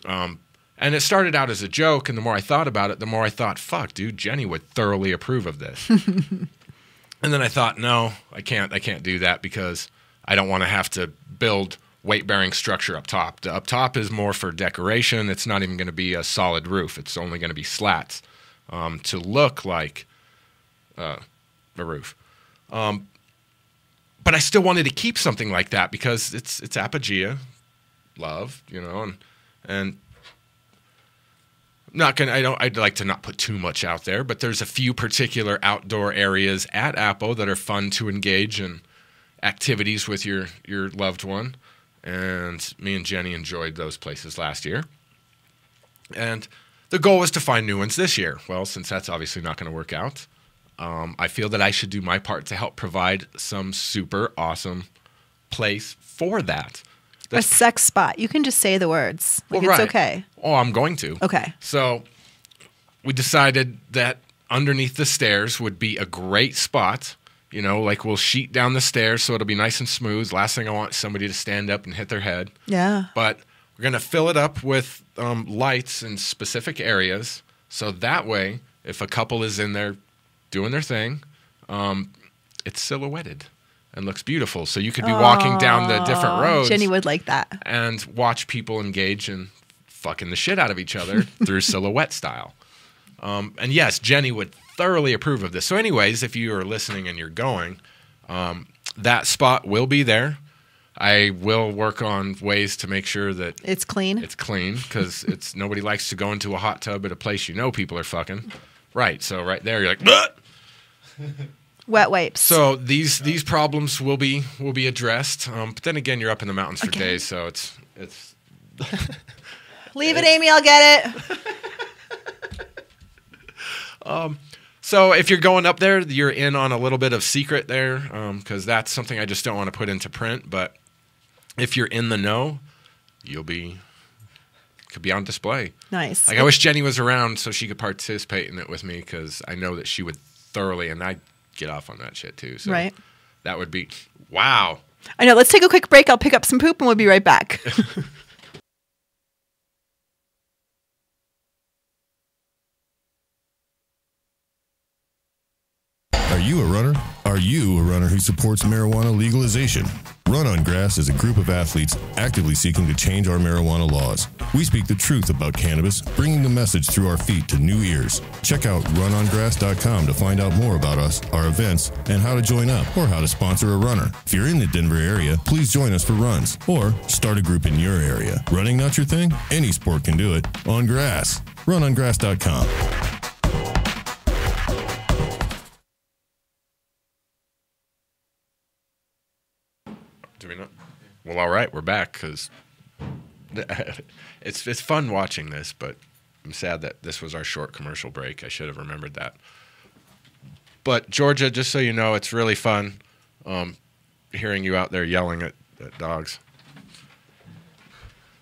And it started out as a joke, and the more I thought about it, the more I thought, fuck, dude, Jenny would thoroughly approve of this. And then I thought, no, I can't do that because I don't want to have to build weight-bearing structure up top. The up top is more for decoration. It's not even going to be a solid roof. It's only going to be slats to look like a roof. But I still wanted to keep something like that because it's apogea, love, you know, and I'd like to not put too much out there, but there's a few particular outdoor areas at Apple that are fun to engage in activities with your loved one. And me and Jenny enjoyed those places last year. And the goal was to find new ones this year. Well, since that's obviously not going to work out, I feel that I should do my part to help provide some super awesome place for that. A sex spot. You can just say the words. Like, well, right. It's okay. Oh, I'm going to. Okay. So we decided that underneath the stairs would be a great spot. You know, like we'll sheet down the stairs so it'll be nice and smooth. Last thing I want is somebody to stand up and hit their head. Yeah. But we're going to fill it up with lights in specific areas. So that way, if a couple is in there doing their thing, it's silhouetted and looks beautiful. So you could be walking down the different roads. Jenny would like that. And watch people engage in fucking the shit out of each other through silhouette style. And yes, Jenny would thoroughly approve of this. So anyways, if you are listening and you're going, that spot will be there. I will work on ways to make sure that it's clean. It's clean because nobody likes to go into a hot tub at a place you know people are fucking. Right. So right there, you're like, bleh! Wet wipes. So these problems will be addressed. But then again, you're up in the mountains for days, so it's. Leave it, Amy. I'll get it. So if you're going up there, you're in on a little bit of secret there, because that's something I just don't want to put into print. But if you're in the know, could be on display. Nice. Like I wish Jenny was around so she could participate in it with me, because I know that she would thoroughly, and I'd get off on that shit too. So right. That would be wow. I know. Let's take a quick break. I'll pick up some poop and we'll be right back. Are you a runner? Are you a runner who supports marijuana legalization? Run on Grass is a group of athletes actively seeking to change our marijuana laws. We speak the truth about cannabis, bringing the message through our feet to new ears. Check out runongrass.com to find out more about us, our events, and how to join up or how to sponsor a runner. If you're in the Denver area, please join us for runs or start a group in your area. Running not your thing? Any sport can do it. On grass. Runongrass.com. Do we not? Well, all right, we're back because it's fun watching this, but I'm sad that this was our short commercial break. I should have remembered that. But Georgia, just so you know, it's really fun hearing you out there yelling at dogs.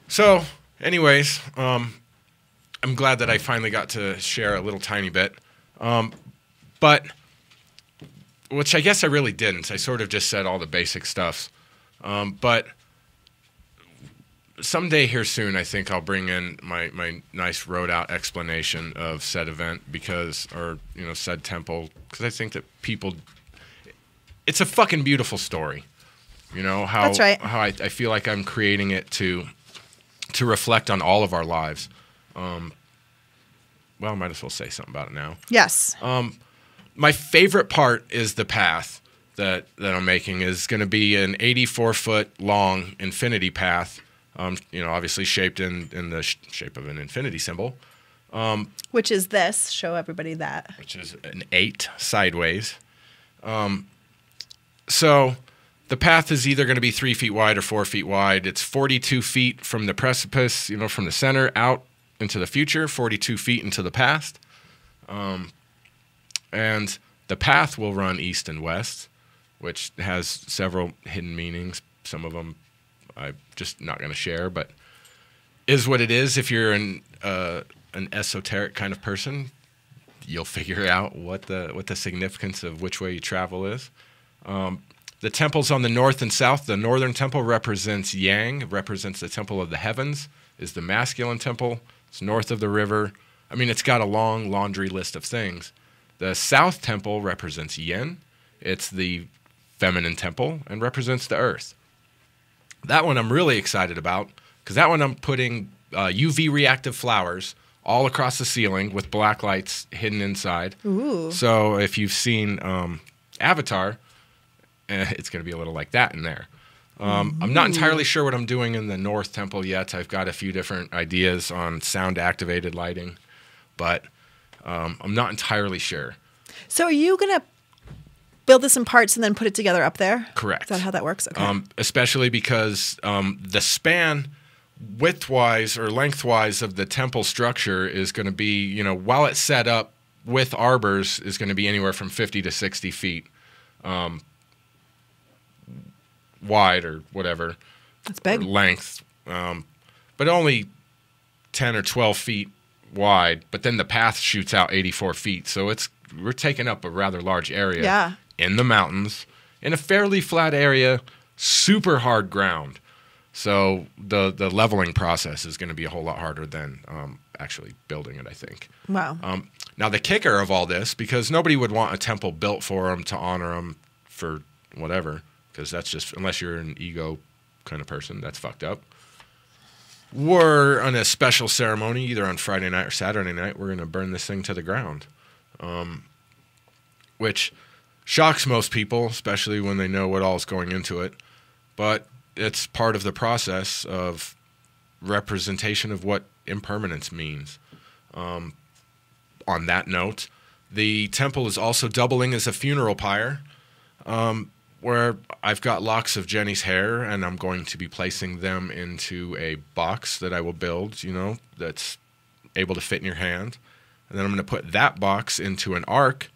So, anyways, I'm glad that I finally got to share a little tiny bit. But, which I guess I really didn't. I sort of just said all the basic stuff. But someday here soon, I think I'll bring in my nice wrote out explanation of said event said temple, because I think that it's a fucking beautiful story. You know, That's right. how I feel like I'm creating it to reflect on all of our lives. Well, I might as well say something about it now. Yes. My favorite part is the path that I'm making is going to be an 84-foot long infinity path, obviously shaped in the shape of an infinity symbol. Which is this. Show everybody that. Which is an 8 sideways. So the path is either going to be 3 feet wide or 4 feet wide. It's 42 feet from the precipice, from the center out into the future, 42 feet into the past. And the path will run east and west, which has several hidden meanings. Some of them I'm just not going to share, but is what it is. If you're an esoteric kind of person, you'll figure out what the significance of which way you travel is. The temples on the north and south. The northern temple represents Yang, represents the temple of the heavens, is the masculine temple. It's north of the river. I mean, it's got a long laundry list of things. The south temple represents Yin. It's the feminine temple and represents the earth. That one I'm really excited about because that one I'm putting UV reactive flowers all across the ceiling with black lights hidden inside. Ooh. So if you've seen Avatar, it's going to be a little like that in there. I'm not entirely sure what I'm doing in the North Temple yet. I've got a few different ideas on sound-activated lighting, but I'm not entirely sure. So are you going to build this in parts and then put it together up there? Correct. Is that how that works? Okay. Especially because the span widthwise or lengthwise of the temple structure is going to be, while it's set up with arbors, is going to be anywhere from 50 to 60 feet wide or whatever. That's big. Or length, but only 10 or 12 feet wide. But then the path shoots out 84 feet, so we're taking up a rather large area. Yeah. In the mountains, in a fairly flat area, super hard ground. So the leveling process is going to be a whole lot harder than actually building it, I think. Wow. Now, the kicker of all this, because nobody would want a temple built for them to honor them for whatever, because that's just, unless you're an ego kind of person, that's fucked up. We're on a special ceremony, either on Friday night or Saturday night, we're going to burn this thing to the ground, which shocks most people, especially when they know what all is going into it. But it's part of the process of representation of what impermanence means. On that note, the temple is also doubling as a funeral pyre, where I've got locks of Jenny's hair, and I'm going to be placing them into a box that I will build, that's able to fit in your hand. And then I'm going to put that box into an ark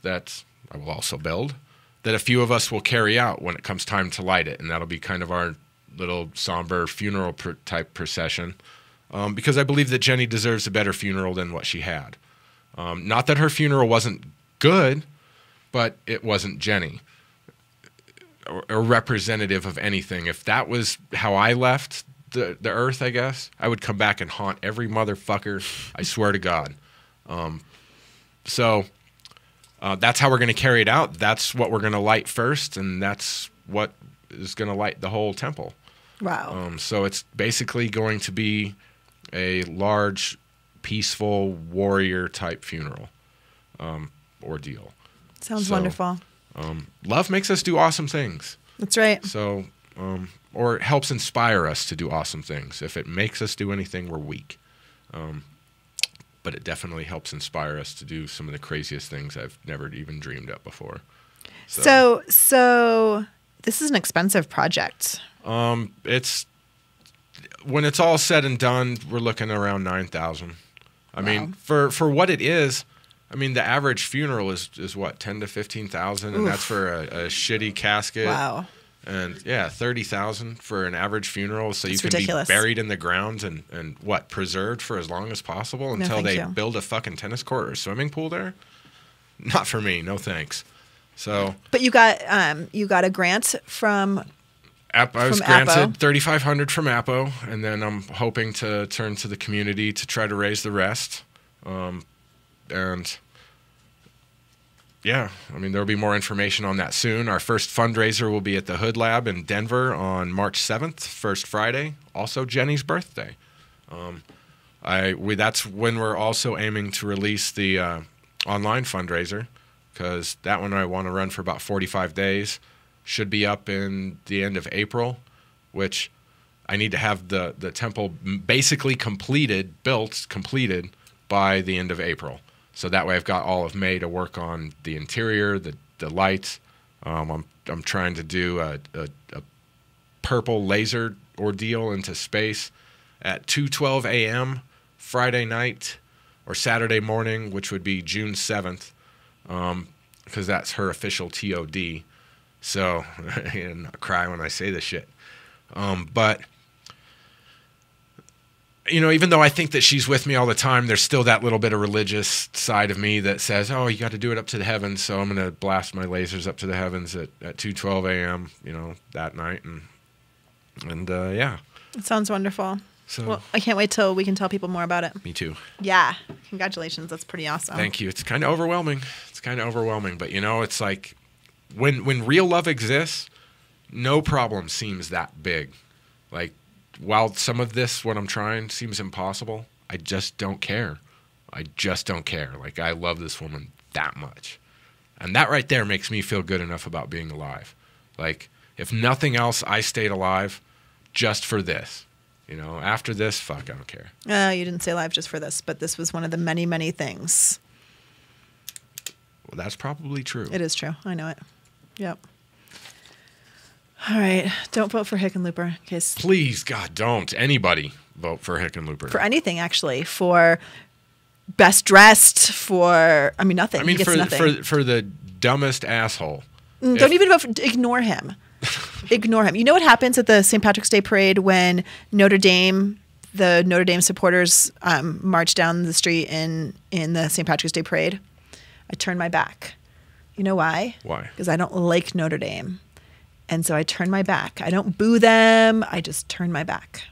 that I will also build, that a few of us will carry out when it comes time to light it. And that'll be kind of our little somber funeral type procession, because I believe that Jenny deserves a better funeral than what she had. Not that her funeral wasn't good, but it wasn't Jenny or representative of anything. If that was how I left the earth, I guess, I would come back and haunt every motherfucker, I swear to God. So that's how we're going to carry it out. That's what we're going to light first, and that's what is going to light the whole temple. Wow. So it's basically going to be a large, peaceful, warrior-type funeral ordeal. Sounds wonderful. Love makes us do awesome things. That's right. So, or it helps inspire us to do awesome things. If it makes us do anything, we're weak. But it definitely helps inspire us to do some of the craziest things I've never even dreamed up before. So this is an expensive project. It's when it's all said and done, we're looking around $9,000. I mean, for what it is, I mean, the average funeral is what, $10,000 to $15,000, and that's for a shitty casket. Wow. And yeah, $30,000 for an average funeral, so That's you can ridiculous. be buried in the ground and what, preserved for as long as possible until they build a fucking tennis court or swimming pool there. Not for me, no thanks. So, but you got a grant from. I was granted $3,500 from APO, and then I'm hoping to turn to the community to try to raise the rest. And yeah, I mean, there'll be more information on that soon. Our first fundraiser will be at the Hood Lab in Denver on March 7th, first Friday, also Jenny's birthday. That's when we're also aiming to release the online fundraiser, because that one I want to run for about 45 days. Should be up in the end of April, which I need to have the temple basically completed by the end of April. So that way I've got all of May to work on the interior, the lights. I'm I'm trying to do a purple laser ordeal into space at 2:12 a.m. Friday night or Saturday morning, which would be June 7th, because that's her official TOD. So and I cry when I say this shit. But you know, even though I think that she's with me all the time, there's still that little bit of religious side of me that says, oh, you got to do it up to the heavens. So I'm going to blast my lasers up to the heavens at 2:12 a.m., you know, that night. And yeah. It sounds wonderful. So, well, I can't wait till we can tell people more about it. Me too. Yeah. Congratulations. That's pretty awesome. Thank you. It's kind of overwhelming. But, you know, it's like when real love exists, no problem seems that big. Like, while some of this, what I'm trying, seems impossible, I just don't care. Like, I love this woman that much. And that right there makes me feel good enough about being alive. Like, if nothing else, I stayed alive just for this. You know, after this, fuck, I don't care. You didn't say alive just for this, but this was one of the many, many things. Well, that's probably true. It is true. I know it. Yep. All right. Don't vote for Hickenlooper. In case Please, God, don't. Anybody vote for Hickenlooper. For anything, actually. For best dressed, for, I mean, nothing. I mean, he gets nothing. For the dumbest asshole. Don't even vote for, ignore him. Ignore him. You know what happens at the St. Patrick's Day parade when the Notre Dame supporters march down the street in the St. Patrick's Day parade? I turn my back. You know why? Why? Because I don't like Notre Dame. And so I turn my back. I don't boo them. I just turn my back.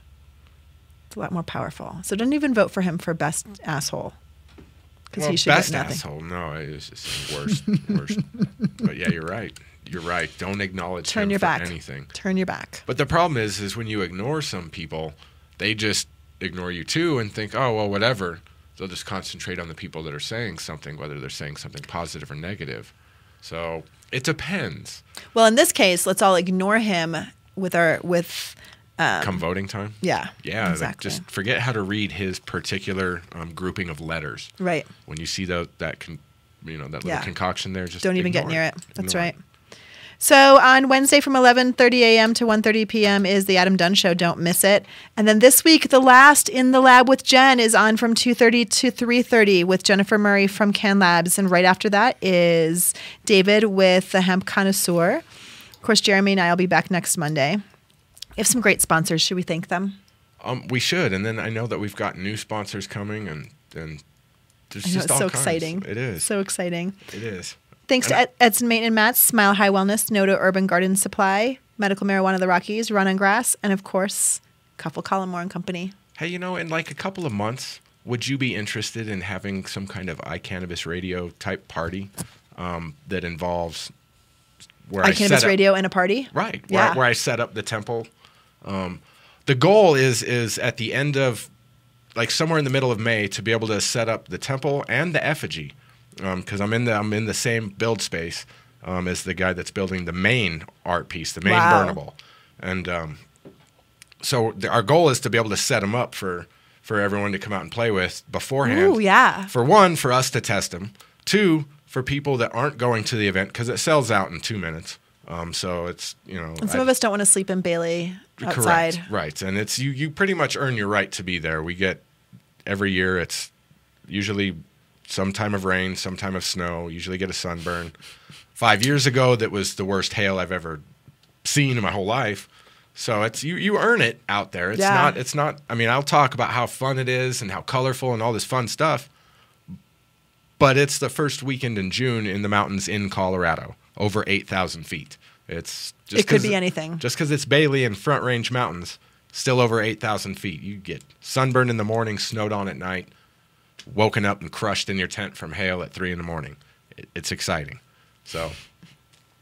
It's a lot more powerful. So don't even vote for him for best asshole. Because he should best get nothing. Asshole. No, it's just worst. But yeah, you're right. You're right. Don't acknowledge him for anything. Turn your back. But the problem is when you ignore some people, they just ignore you too and think, oh, well, whatever. They'll just concentrate on the people that are saying something, whether they're saying something positive or negative. So it depends. Well, in this case, let's all ignore him come voting time. Yeah. Yeah. Exactly. Like just forget how to read his particular grouping of letters. Right. When you see that little concoction there, just don't even get near it. That's right. It. So on Wednesday from 11:30 a.m. to 1:30 p.m. is the Adam Dunn Show. Don't miss it. And then this week, the last In the Lab with Jen is on from 2:30 to 3:30 with Jennifer Murray from Can Labs. And right after that is David with the Hemp Connoisseur. Of course, Jeremy and I will be back next Monday. We have some great sponsors. Should we thank them? We should. And then I know that we've got new sponsors coming, and there's just all kinds. Exciting. It is. So exciting. It is. Thanks to Edson Mate and Matt's, Smile High Wellness, Noto Urban Garden Supply, Medical Marijuana of the Rockies, Run on Grass, and of course, Cuffle Collimore and Company. Hey, in like a couple of months, would you be interested in having some kind of iCannabis radio type party that involves where iCannabis radio and a party? Right. Yeah. Where I set up the temple. The goal is at the end of, like somewhere in the middle of May, to be able to set up the temple and the effigy. Because I'm in the same build space as the guy that's building the main art piece, the main burnable, and so our goal is to be able to set them up for everyone to come out and play with beforehand. Ooh, yeah. For one, for us to test them. Two, for people that aren't going to the event because it sells out in 2 minutes. So it's And some of us don't want to sleep in Bailey outside. Correct. Right, and it's you pretty much earn your right to be there. We get every year. It's usually some time of rain, some time of snow, usually get a sunburn. 5 years ago, that was the worst hail I've ever seen in my whole life. So it's you earn it out there. It's not I mean, I'll talk about how fun it is and how colorful and all this fun stuff. But it's the first weekend in June in the mountains in Colorado, over 8,000 feet. It could be anything. Just because it's Bailey and Front Range Mountains, still over 8,000 feet. You get sunburned in the morning, snowed on at night, woken up and crushed in your tent from hail at 3 a.m. It's exciting. So,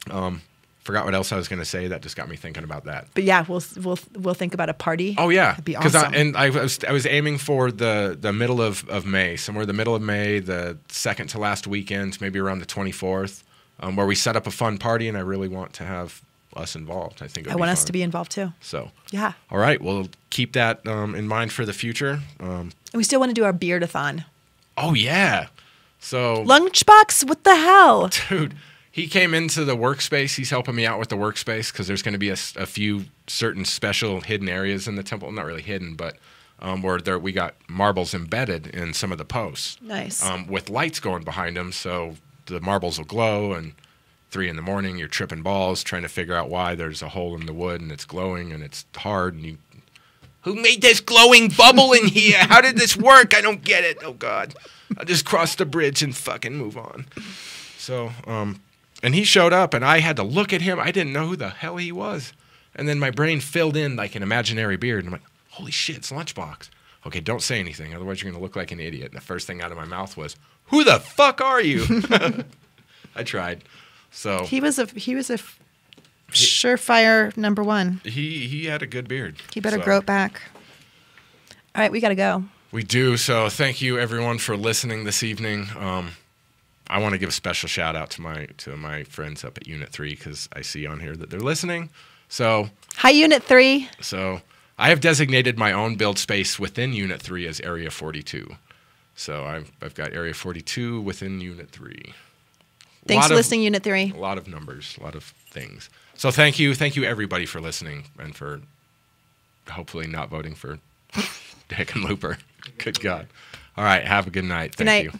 forgot what else I was going to say. That just got me thinking about that. But yeah, we'll think about a party. Oh yeah, that'd be awesome. I was aiming for the middle of May, somewhere the middle of May, the second to last weekend, maybe around the 24th, where we set up a fun party, and I really want to have us involved. I want us to be involved too. So yeah. All right, we'll keep that in mind for the future. And we still want to do our beardathon. Oh yeah. So Lunchbox, what the hell? Dude, he came into the workspace. He's helping me out with the workspace because there's going to be a few certain special hidden areas in the temple. Not really hidden, but where we got marbles embedded in some of the posts. Nice. With lights going behind them, so the marbles will glow. And 3 a.m, you're tripping balls trying to figure out why there's a hole in the wood and it's glowing and it's hard. And who made this glowing bubble in here? How did this work? I don't get it. Oh God, I'll just cross the bridge and fucking move on. So, and he showed up, and I had to look at him. I didn't know who the hell he was. And then my brain filled in like an imaginary beard. And I'm like, holy shit, it's Lunchbox. Okay, don't say anything. Otherwise, you're going to look like an idiot. And the first thing out of my mouth was, who the fuck are you? I tried. So he was a surefire number one. He had a good beard. He better grow it back. All right, we got to go. We do. So thank you, everyone, for listening this evening. I want to give a special shout out to my friends up at Unit 3 because I see on here that they're listening. So hi, Unit 3. So I have designated my own build space within Unit 3 as Area 42. So I've got Area 42 within Unit 3. Thanks for listening, Unit 3. A lot of numbers, a lot of things. So thank you everybody for listening and for hopefully not voting for Hickenlooper. Good God. All right, have a good night. Thank you.